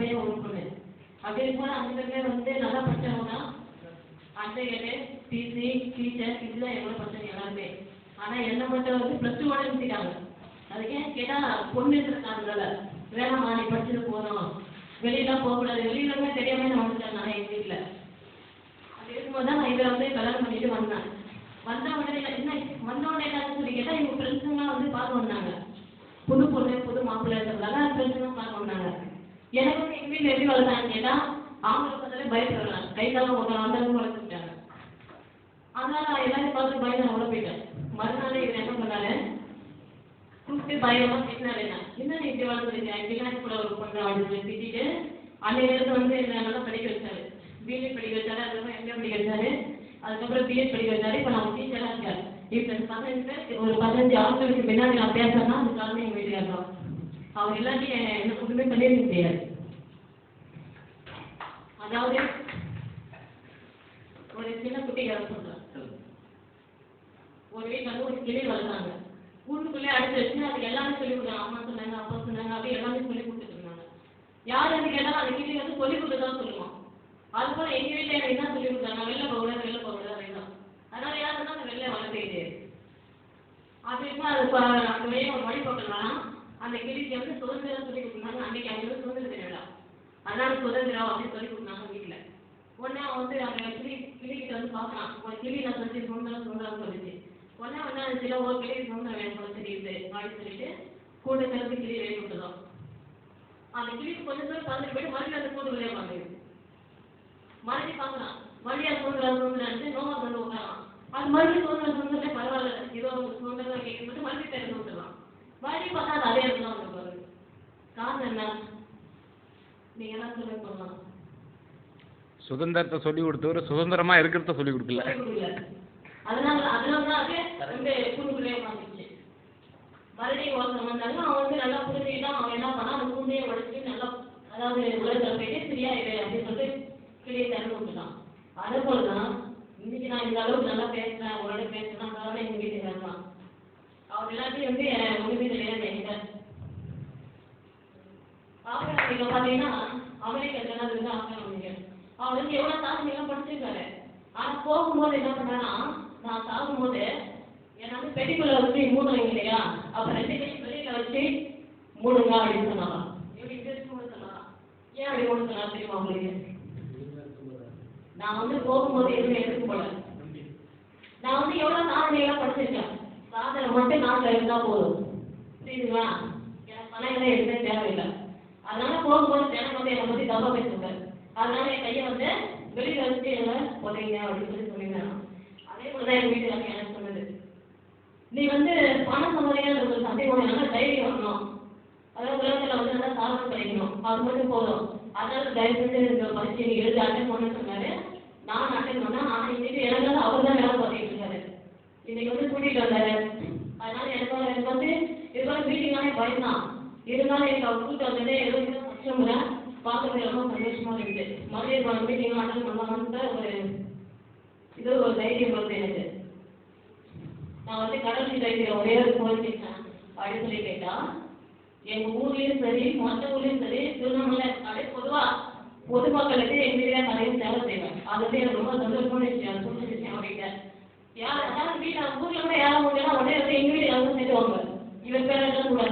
பையன் ஒரு பொண்ணு. அப்படி இருக்கும்போது அந்த பேர் வந்து நல்லா படிச்சவங்க தான். அட்வொகேட்டு, பிசி, டீச்சர், இதுதான் எவ்வளோ படிச்சவங்க எல்லாருமே. ஆனால் என்ன மட்டும் வந்து +2 ஓட நிறுத்திட்டாங்க. அதுக்கு ஏன் கேட்டால் பொண்ணுன்றதுனால வேணாம்மா நீ படிச்சுட்டு போகணும், வெளியெல்லாம் போகக்கூடாது, வெளியிலமே தெரியாம நான் வந்துட்டேன் நான் எங்கள் வீட்டில். அப்படி இருக்கும்போது தான் நான் இதை வந்து கல்யாணம் பண்ணிட்டு வந்தேன். வந்த உடனே என்ன வந்த உடனே என்னன்னு சொல்லி கேட்டால் இவங்க ஃப்ரெண்ட்ஸுங்களாம் வந்து பார்க்க வந்தாங்க. புது பொண்ணு புது மாப்பிள்ளைன்றதுனால ஃப்ரெண்ட்ஸுங்க பார்க்க வந்தாங்க. எனக்கு வந்து எங்கள் வீட்டில் எப்படி வளர்த்தாங்கன்னு கேட்டால் அவங்களுக்கு வந்தாலே பயப்படுறாங்க, கை காலம் ஒரு அந்த அளவுக்கு வளர்த்துக்கிட்டாங்க. அதனால நான் எல்லாரையும் பார்த்து பயந்து உள்ள போயிட்டேன். மறுநாள் இவர் என்ன பண்ணாரு, கூப்பிட்டு பயங்கரமாக திட்டினாரு. என்ன நீ இப்படி வளர்ந்துருக்கேன், இப்படிலாம் கூட ஒரு பொண்ணு அப்படின்னு சொல்லி திட்டிட்டு அன்றைய நேரத்தில் வந்து என்ன நல்லா படிக்க வச்சாரு. பிஏ படிக்க வச்சாரு, அதுக்கப்புறம் எம்ஏ படிக்க வச்சாரு, அதுக்கப்புறம் பிஎட் படிக்க வச்சாரு. இப்போ நான் டீச்சராக இருக்காரு. இப்போ 15 ஆண்டுகளுக்கு முன்னாடி நான் பேசுறேன்னா அது காரணம் எங்கள் வீட்டுக்காரர் தான். அவர் எல்லாத்தையும் என்ன ஒன்றுமே பண்ணியிருக்க முடியாது. அதாவது ஒரு சின்ன குட்டி கதை சொல்றேன். ஒரு வீட்டில் வந்து ஒரு கிளி வளர்த்தாங்க. வீட்டுக்குள்ளே அடிச்சு வச்சு அதுக்கு எல்லாமே சொல்லி கொடுத்தாங்க. அம்மா சொன்னாங்க, அப்பா சொன்னாங்க, அப்படி எல்லாமே சொல்லி கொடுத்துட்டு இருந்தாங்க. யார் வந்து கேட்டாலும் அந்த கிளி வந்து சொல்லி கொடுத்து தான் சொல்லுவோம். அது போல எங்கள் வீட்டில் எனக்கு என்ன சொல்லி கொடுத்தாங்க, வெளில போகக்கூடாது வெளில போகக்கூடாது வேண்டாம். அதனால யாருன்னா அந்த வெளில வளர்த்துக்கிட்டே அது இருக்கும். அது அந்த வழியாக ஒரு வழி போட்டோம்னா அந்த கிளிக்கு வந்து சுதந்திரம் சொல்லி கொடுத்தாங்க. அன்னைக்கு அவங்க வந்து சுதந்திரம் தெரியல, அதனால சுதந்திரம் அப்படின்னு சொல்லி கொடுத்தாங்க வீட்டில். உடனே அவன் வந்து அந்த கிளிக்கிட்ட வந்து பார்க்கலாம், ஒரு கிளி நான் சொல்லி சுதந்திரம் சொல்லிச்சு. உடனே சில ஒரு கிளி சுதந்திரம் வேணும் போல தெரியுது அப்படின்னு சொல்லிட்டு கூட்டத்திலிருந்து கிளி வெளியே விட்டுதான். அந்த கிளிக்கு கொஞ்சம் தூரம் பறந்துட்டு போயிட்டு மறுபடியும் அந்த கூட்டுக்குள்ளேயே பார்க்குது. மறுபடியும் பார்க்கலாம், மறுபடியும் சுதந்திரம் நோக்கம் வந்து உட்காரலாம். அது மறுபடியும் சுதந்திரமே பரவாயில்ல, ஏதோ சுதந்திரம் கேட்கும்போது மறுபடியும் திறந்து விட்டுலாம். மறுபடியும் பார்த்தா அது அதே இடத்துல வந்து பாருங்க. காரணம் என்ன, நீங்க எல்லாம் சொல்ல போகலாம். சுதந்திரத்தை சொல்லி கொடுத்தவர் சுதந்திரமா இருக்கிறத சொல்லி கொடுக்கல. அதனால தான் அது வந்து கூண்டுக்குள்ளேயே மாத்திடுச்சு. மறுபடியும் ஒருத்தன் வந்தாங்க, அவன் வந்து நல்லா புரிஞ்சுக்கிட்டான். அவன் என்ன பண்ணா அந்த கூண்டையே உடைச்சிட்டு நல்லா, அதாவது உலகத்தில் போயிட்டு ஃப்ரீயா இரு அப்படின்னு சொல்லிட்டு கிளியை திறந்து விட்டுட்டான். அதே போலதான் இன்னைக்கு நான் இந்த அளவுக்கு நல்லா பேசுறேன், உங்களோட பேசுறேன், அதனால எங்க வீட்டுக்கு வரலாம். அவர் எல்லாத்தையும் வந்து ஒண்ணுமே தெரியாது என்கிட்ட. ஆப்பிரிக்கா பார்த்தீங்கன்னா அமெரிக்கா இருந்து ஆப்பிரிக்கா அவர் வந்து எவ்வளவு சாதனைலாம் படிச்சிருக்காரு. ஆனா போகும்போது என்ன பண்ணானா, நான் சாகும்போது என்னை வந்து பெட்டிக்குள்ள வச்சு மூடுறீங்க இல்லையா, அப்ப 2 கையும் வெளியில வச்சு மூடுங்க அப்படின்னு சொன்னாங்க. எப்படி மூட சொன்னாங்க, ஏன் அப்படி மூட சொன்னா தெரியுமா உங்களுக்கு? நான் வந்து போகும்போது எதுவுமே எடுத்து போல. நான் வந்து எவ்வளவு சாதனைலாம் படிச்சிருக்கேன், சாதனை மட்டும் நாட்டில் இருந்தா போதும், புரியுதுங்களா? எனக்கு பணங்களை எதுவுமே தேவையில்லை. அதனால போகும்போது ஜனம் வந்து என்னை பத்தி தப்பா பேசுவாங்க. அதனால என் கையை வந்து வெளியில வச்சுட்டு என்ன போடுறீங்க அப்படின்னு சொல்லி சொல்லியிருந்தேன். அதே போலதான் எங்க வீட்டுக்கு எனக்கு சொன்னது, நீ வந்து பணம் சம்பாதிக்கிறது ஒரு சந்தேகம், நல்லா தைரியம் வரணும், அதாவது உலகத்துல வந்து நல்லா சாதனை பண்ணிக்கணும், அது மட்டும் போதும். அதனால தயவு செஞ்சு இந்த பரீட்சை நீ எழுதி அட்டன் பண்ண சொன்னாரு. நான் அட்டன் பண்ணேன். ஆனா இன்னைக்கு எனக்கு அவர் தான் வேலை பார்த்துட்டு இருக்காரு. இன்னைக்கு வந்து கூட்டிட்டு வந்தாரு. அதனால எனக்கு வந்து இது போல மீட்டிங்கானே பயந்தான். இருந்தாலும் எனக்கு அவர் கூட்டு வந்ததே ஏதோ கஷ்டம் இல்லை, பார்க்கறது ரொம்ப சந்தோஷமா இருக்குது. மறுபடியும் மீட்டிங் அட்டன் பண்ணலாம்னு ஒரு தைரியம் வருது எனக்கு. நான் வந்து கடவுள் தைரியம் ஒரே ஒரு கோரிக்கை அப்படின்னு சொல்லி கேட்டா, எங்க ஊர்லயும் சரி மற்ற ஊர்லயும் சரி திருவண்ணாமலை அப்படியே பொதுமக்களுக்கு எங்க வீட்டில் நிறைய சேவை செய்வேன். அது வந்து எனக்கு ரொம்ப சந்தோஷமான விஷயம், பிடிச்ச விஷயம். அப்படின்ட்டு யாராவது வீட்டில் ஊர்ல கூட யாரும் உடனே வந்து எங்க வீட்டில் வந்து சேர்த்துவாங்க, இவர் பேர் எல்லாம் கூட